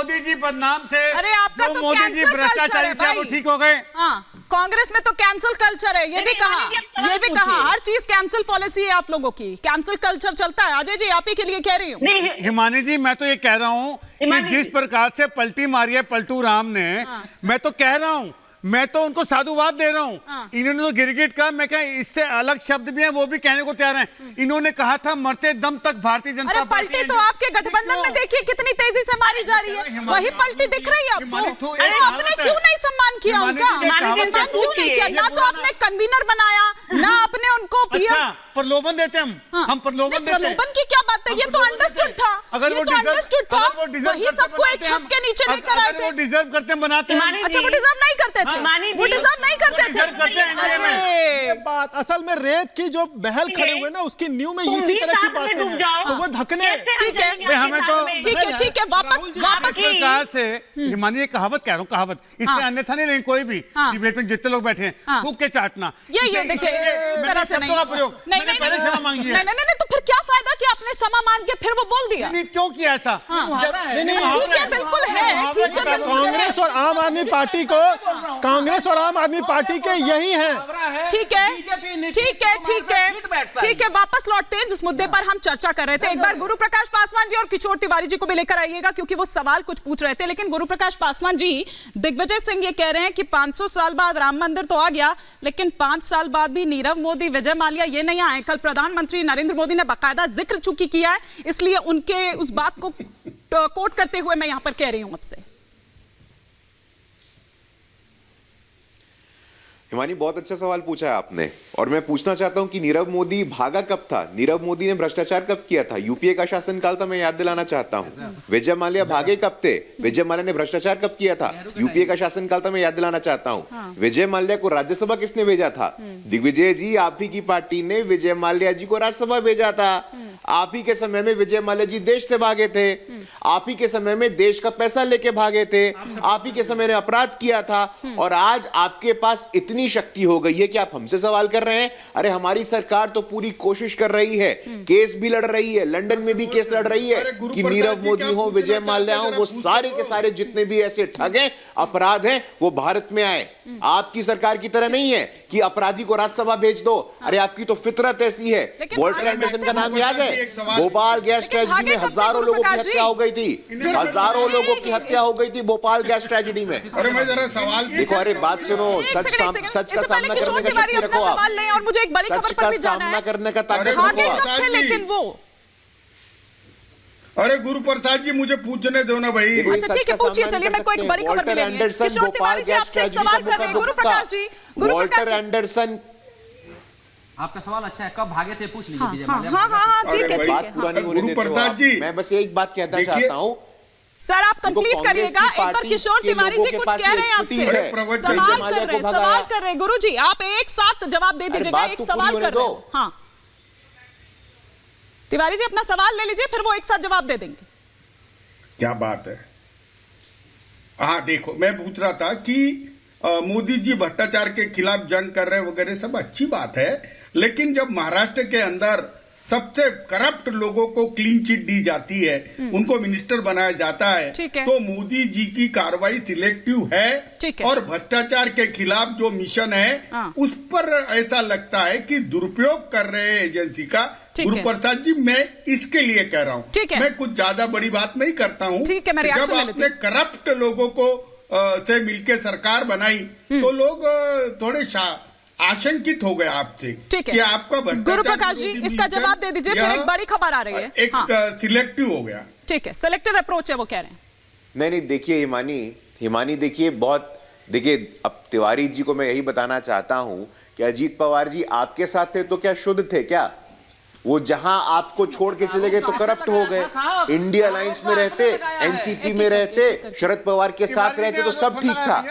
मोदी जी बदनाम थे। अरे आपका तो मोदी जी भ्रष्टाचारी थे वो ठीक हो गए। हाँ, कांग्रेस में तो कैंसिल कल्चर है, ये भी कहा हर चीज कैंसिल पॉलिसी है आप लोगों की, कैंसिल कल्चर चलता है। अजय जी आप ही के लिए कह रही हूँ। हिमानी जी मैं तो ये कह रहा हूँ कि जिस प्रकार से पलटी मारी है पलटू राम ने, मैं तो कह रहा हूँ, मैं तो उनको साधुवाद दे रहा हूँ। इन्होंने तो गिरगिट का, मैं क्या इससे अलग शब्द भी है वो भी कहने को तैयार हैं। इन्होंने कहा था मरते दम तक भारतीय जनता पार्टी। पलटी तो आपके गठबंधन में देखिए कितनी तेजी से मारी जा रही है, वही पलटी दिख रही है आपको। आपने क्यों नहीं सम्मान किया उनका? सम्मान क्यों नहीं किया? ना तो आपने कन्वीनर बनाया, ना आपने उनको पीएम। प्रलोभन देते हम प्रलोभन देते। प्रलोभन की क्या बात है? ये तो अंडरस्टूड था, अगर वो अंडरस्टूड था, वही सबको एक छत के नीचे लेकर आए थे। वो डिजर्व करते बनाते। अच्छा वो डिजर्व नहीं करते थे, वो डिजर्व नहीं करते थे। बात असल में रेत की जो बहल खड़े हुए ना उसकी न्यू में इसी तरह की बातें हैं, तो वो धकने। ठीक है हमें तो ठीक है वापस सरकार से हिमानी कहावत कह रहा हूँ, कहावत इससे अन्यथा नहीं लेंगे कोई भी डिबेट में जितने लोग बैठे हैं फूक के चाटना। ये देखिए इस तरह से नहीं, तो फिर क्या फायदा कि आपने क्षमा मांग के फिर वो बोल दिया? क्यों किया ऐसा? ठीक है बिल्कुल है, कांग्रेस और आम आदमी पार्टी को, कांग्रेस और आम आदमी पार्टी के यही है। ठीक है वापस लौटते हैं जिस मुद्दे पर हम चर्चा कर रहे थे। एक बार गुरु प्रकाश पासवान जी और किशोर तिवारी जी को भी लेकर आइएगा क्योंकि वो सवाल कुछ पूछ रहे थे। लेकिन गुरु प्रकाश पासवान जी, दिग्विजय सिंह ये कह रहे हैं कि 500 साल बाद राम मंदिर तो आ गया, लेकिन 5 साल बाद भी नीरव मोदी, विजय माल्या ये नहीं आए। कल प्रधानमंत्री नरेंद्र मोदी ने बाकायदा जिक्र चूंकि किया है, इसलिए उनके उस बात को कोट करते हुए मैं यहां पर कह रही हूं आपसे। हिमानी बहुत अच्छा सवाल पूछा है आपने, और मैं पूछना चाहता हूं कि नीरव मोदी भागा कब था? नीरव मोदी ने भ्रष्टाचार कब किया था? यूपीए का शासनकाल था, मैं याद दिलाना चाहता हूं। विजय माल्या भागे कब थे? विजय माल्या ने भ्रष्टाचार कब किया था? यूपीए का शासनकाल था, मैं याद दिलाना चाहता हूं। विजय माल्या को राज्यसभा किसने भेजा था? दिग्विजय जी, आप ही की पार्टी ने विजय माल्या जी को राज्यसभा भेजा था। आप ही के समय में विजय माल्या जी देश से भागे थे, आप ही के समय में देश का पैसा लेके भागे थे, आप ही के समय में अपराध किया था, और आज आपके पास इतनी शक्ति हो गई है कि आप हमसे सवाल कर रहे हैं। अरे हमारी सरकार तो पूरी कोशिश कर रही है, केस भी लड़ रही है, लंदन में भी केस लड़ रही है कि नीरव मोदी हो, विजय माल्या हो, वो सारे के सारे जितने भी ऐसे ठग हैं, अपराध हैं, वो भारत में आए। आपकी सरकार की तरह नहीं है कि अपराधी को राज्यसभा भेज दो। अरे आपकी तो फितरत ऐसी है। वॉल्टर एंडरसन का नाम याद है? भोपाल गैस ट्रेजेडी में हजारों लोगों की हत्या हो गई थी, हजारों लोगों की हत्या हो गई थी भोपाल गैस ट्रेजेडी में। अरे मैं जरा सवाल देखो, अरे बात सुनो, सच का सामना करने का शक्ति रखो आप। और मुझे एक बड़ी खबर पर भी जाना है, सामना करने का ताकत रखो आप। लेकिन वो अरे गुरु प्रसाद जी मुझे पूछने दो ना भाई। अच्छा ठीक है पूछिए, चलिए मेरे को एक बड़ी खबर मिली है। किशोर तिवारी जी आपसे एक सवाल कर रहे हैं। गुरु प्रकाश जी, वॉल्टर एंडरसन, आपका सवाल अच्छा है, कब भागे थे पूछ लीजिए विजय माल्या। हाँ ठीक है बात पुरानी होने देते हो आप। मैं बस एक बात कहना चाहता हूँ सर, आप कंप्लीट करिएगा। एक बार किशोर तिवारी जी कुछ कह रहे हैं आपसे, सवाल कर रहे हैं। गुरु जी आप एक साथ जवाब दे दीजिएगा, एक सवाल कर रहे हैं। हाँ तिवारी जी अपना सवाल ले लीजिए, फिर वो एक साथ जवाब दे देंगे। क्या बात है? हाँ देखो, मैं पूछ रहा था कि मोदी जी भ्रष्टाचार के खिलाफ जंग कर रहे वगैरह सब अच्छी बात है, लेकिन जब महाराष्ट्र के अंदर सबसे करप्ट लोगों को क्लीन चिट दी जाती है, उनको मिनिस्टर बनाया जाता है, तो मोदी जी की कार्रवाई सिलेक्टिव है और भ्रष्टाचार के खिलाफ जो मिशन है उस पर ऐसा लगता है कि दुरुपयोग कर रहे हैं एजेंसी का। गुरु प्रसाद जी मैं इसके लिए कह रहा हूँ, मैं कुछ ज्यादा बड़ी बात नहीं करता हूँ। जब आपने करप्ट लोगों को से मिलकर सरकार बनाई तो लोग थोड़े आशंकित हो गए आपसे कि आपका गुरु प्रकाश जी इसका जवाब दे दीजिए, फिर एक बड़ी खबर आ रही है। एक सिलेक्टिव हो गया। ठीक है, सिलेक्टिव अप्रोच है वो कह रहे हैं। नहीं देखिए हिमानी देखिए, अब तिवारी जी को मैं यही बताना चाहता हूं कि अजीत पवार जी आपके साथ थे तो क्या शुद्ध थे क्या? वो जहां आपको छोड़ के चले गए तो करप्ट हो गए। इंडिया अलायंस में रहते, एनसीपी में रहते, शरद पवार के साथ रहते तो सब ठीक था,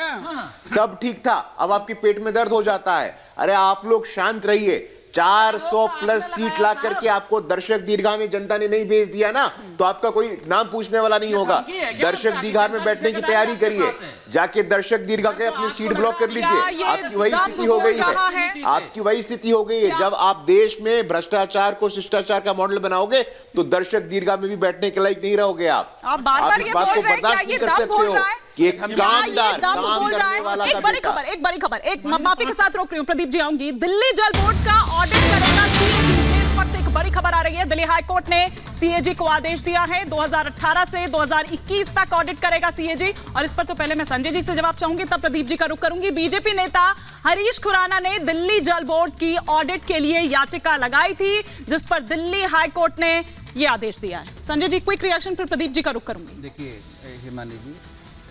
सब ठीक था। अब आपके पेट में दर्द हो जाता है। अरे आप लोग शांत रहिए। 400 प्लस सीट ला करके आपको दर्शक दीर्घा में जनता ने नहीं भेज दिया ना, तो आपका कोई नाम पूछने वाला नहीं होगा। दर्शक दीर्घा में बैठने की तैयारी करिए, जाके दर्शक दीर्घा के अपनी सीट ब्लॉक कर लीजिए। आपकी वही स्थिति हो गई है, आपकी वही स्थिति हो गई है। जब आप देश में भ्रष्टाचार को शिष्टाचार का मॉडल बनाओगे तो दर्शक दीर्घा में भी बैठने के लायक नहीं रहोगे। आप बार-बार इस ये बात बोल को रहे हैं, क्या बर्दाश्त ये नहीं कर दम सकते बोल हो रहा है कि एक कामदार दम काम बोल रहा करने वाला है। का एक बड़ी बेटा। खबर, एक माफी के साथ रोक रही हूँ, प्रदीप जी आऊंगी। दिल्ली जल बोर्ड का ऑडिट करेगा सीएजी। इस वक्त एक बड़ी खबर आ रही है, दिल्ली हाई कोर्ट ने सीएजी को आदेश दिया है 2018 से 2021 तक ऑडिट करेगा सीएजी। और इस पर तो पहले मैं संजय जी से जवाब चाहूंगी, तब प्रदीप जी का रुख करूंगी। बीजेपी नेता हरीश खुराना ने दिल्ली जल बोर्ड की ऑडिट के लिए याचिका लगाई थी, जिस पर दिल्ली हाई कोर्ट ने यह आदेश दिया है। संजय जी क्विक रिएक्शन, फिर प्रदीप जी का रुख करूंगी। देखिए हिमानी जी,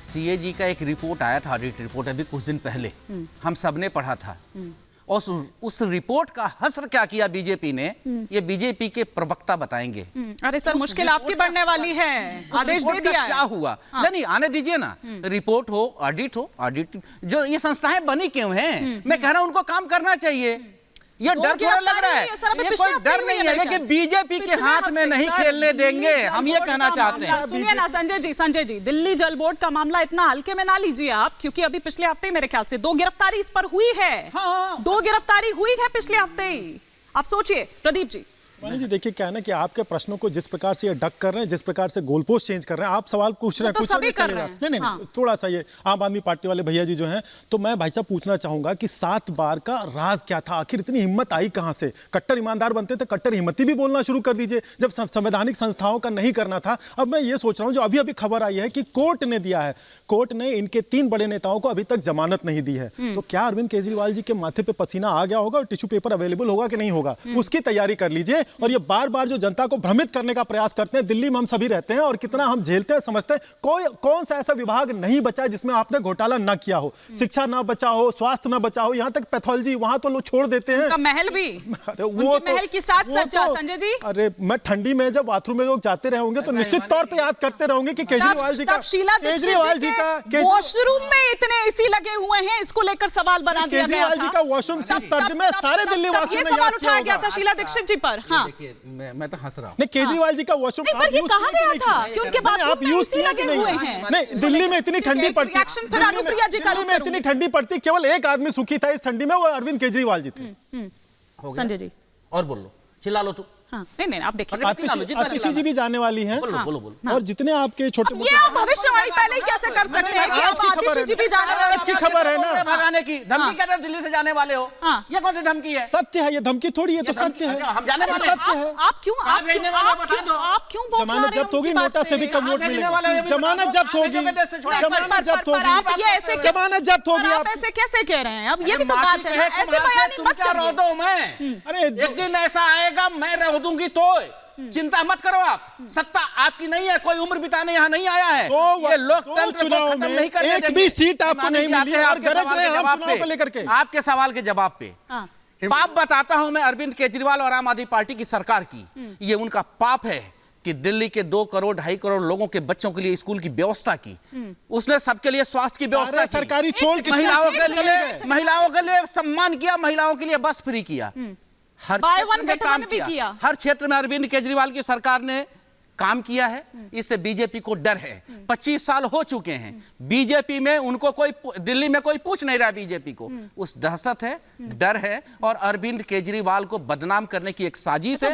सीएजी का एक रिपोर्ट आया था, ऑडिट रिपोर्ट, अभी कुछ दिन पहले हम सबने पढ़ा था। और उस रिपोर्ट का हस्र क्या किया बीजेपी ने, ये बीजेपी के प्रवक्ता बताएंगे। अरे सर, मुश्किल आपकी बढ़ने वाली है, आदेश दे दिया है। क्या हुआ? नहीं आने दीजिए ना, रिपोर्ट हो, ऑडिट जो ये संस्थाएं बनी क्यों हैं? मैं कह रहा हूं उनको काम करना चाहिए। ये डर थोड़ा लग रहा है, ये कोई डर नहीं है, लेकिन बीजेपी के हाथ में नहीं खेलने देंगे, हम ये कहना चाहते हैं। सुनिए ना संजय जी, दिल्ली जल बोर्ड का मामला इतना हल्के में ना लीजिए आप, क्योंकि अभी पिछले हफ्ते ही मेरे ख्याल से 2 गिरफ्तारी इस पर हुई है। 2 गिरफ्तारी हुई है पिछले हफ्ते ही। आप सोचिए प्रदीप जी। मानी जी देखिए क्या है ना कि आपके प्रश्नों को जिस प्रकार से ये डक कर रहे हैं, जिस प्रकार से गोल पोस्ट चेंज कर रहे हैं, आप सवाल पूछ रहे हैं, तो सभी कर रहे हैं। नहीं, थोड़ा सा ये आम आदमी पार्टी वाले भैया जी जो हैं, तो मैं भाई साहब पूछना चाहूंगा कि 7 बार का राज क्या था? आखिर इतनी हिम्मत आई कहां से? कट्टर ईमानदार बनते थे, कट्टर हिम्मती भी बोलना शुरू कर दीजिए जब संवैधानिक संस्थाओं का नहीं करना था। अब मैं ये सोच रहा हूं, जो अभी अभी खबर आई है कि कोर्ट ने दिया है, कोर्ट ने इनके 3 बड़े नेताओं को अभी तक जमानत नहीं दी है। तो क्या अरविंद केजरीवाल जी के माथे पे पसीना आ गया होगा और टिश्यू पेपर अवेलेबल होगा कि नहीं होगा? उसकी तैयारी कर लीजिए। और ये बार बार जो जनता को भ्रमित करने का प्रयास करते हैं, दिल्ली में हम सभी रहते हैं और कितना हम झेलते हैं, समझते हैं। कौन सा ऐसा विभाग नहीं बचा जिसमें आपने घोटाला ना किया हो? शिक्षा ना बचा हो, स्वास्थ्य ना बचा हो, यहां तक पैथोलॉजी, वहां तो लोग छोड़ देते हैं। उनका महल भी, अरे वो तो, महल की साथ सज्जा संजय जी। अरे मैं ठंडी में जब बाथरूम में लोग जाते रहे होंगे तो निश्चित तौर पे याद करते रहोगे कि केजरीवाल जी का वॉशरूम में इतने एसी लगे हुए हैं, इसको लेकर सवाल बना दिया गया था। केजरीवाल जी का वॉशरूम सर्दी में सारे दिल्ली वासियों ने सवाल उठाया गया था शीला दीक्षित जी पर। हाँ, देखिए मैं तो हंस रहा हूँ। केजरीवाल जी का वॉशरूम ये कहा गया था कि उनके बाथरूम में एसी लगे हुए हैं। नहीं, दिल्ली में इतनी ठंडी पड़ती, दिल्ली में इतनी ठंडी पड़ती, केवल एक आदमी सुखी था इस ठंडी में, वो अरविंद केजरीवाल जी थे। संजय जी और बोल लो, चिल्ला लो तू। हाँ, नहीं आप देखिए, आतिशी जी भी जाने वाली हैं। बोलो। और जितने आपके छोटे ये आप भविष्यवाणी पहले ही कैसे कर सकते हैं कि आप आतिशी जी भी जाने वाले की खबर है ना? भगाने की धमकी क्या? दिल्ली से जाने वाले हो, ये कौन सी धमकी है? सत्य है, ये धमकी थोड़ी है, तो सत्य है। हम जाने वाले हैं। सत्य है। आप क्यों जमानत जब्त होगी, नोटा से भी कम वोट मिलेगा। जमानत जब्त होगी, जमानत जब्त होगी, आप ये ऐसे जमानत जब्त होगी। आप ऐसे कैसे कह रहे हैं? अब ये भी तो बात है, ऐसे बयानी मत क्या रो दूं मैं? अरे एक दिन ऐसा आएगा मैं रह दूंगी, तो चिंता मत करो आप, सत्ता आपकी नहीं है, कोई उम्र बिताने यहाँ नहीं आया है। ये लोकतंत्र को खत्म नहीं करने देंगे। एक भी सीट आपको नहीं मिली है और गरज रहे हैं हम चुनाव को लेकर के। आपके सवाल के जवाब पे पाप बताता हूं मैं अरविंद केजरीवाल और आम आदमी पार्टी की सरकार की। ये उनका पाप है कि दिल्ली के 2 करोड़ 2.5 करोड़ लोगों के बच्चों के लिए स्कूल की व्यवस्था की, उसने सबके लिए स्वास्थ्य की व्यवस्था की, सरकारी छोड़ के महिलाओं के लिए सम्मान किया, महिलाओं के लिए बस फ्री किया, हर क्षेत्र में काम किया। हर क्षेत्र में अरविंद केजरीवाल की सरकार ने काम किया है। इससे बीजेपी को डर है। 25 साल हो चुके हैं बीजेपी में, उनको कोई दिल्ली में कोई पूछ नहीं रहा बीजेपी को। उस दहशत है, डर है और अरविंद केजरीवाल को बदनाम करने की एक साजिश है।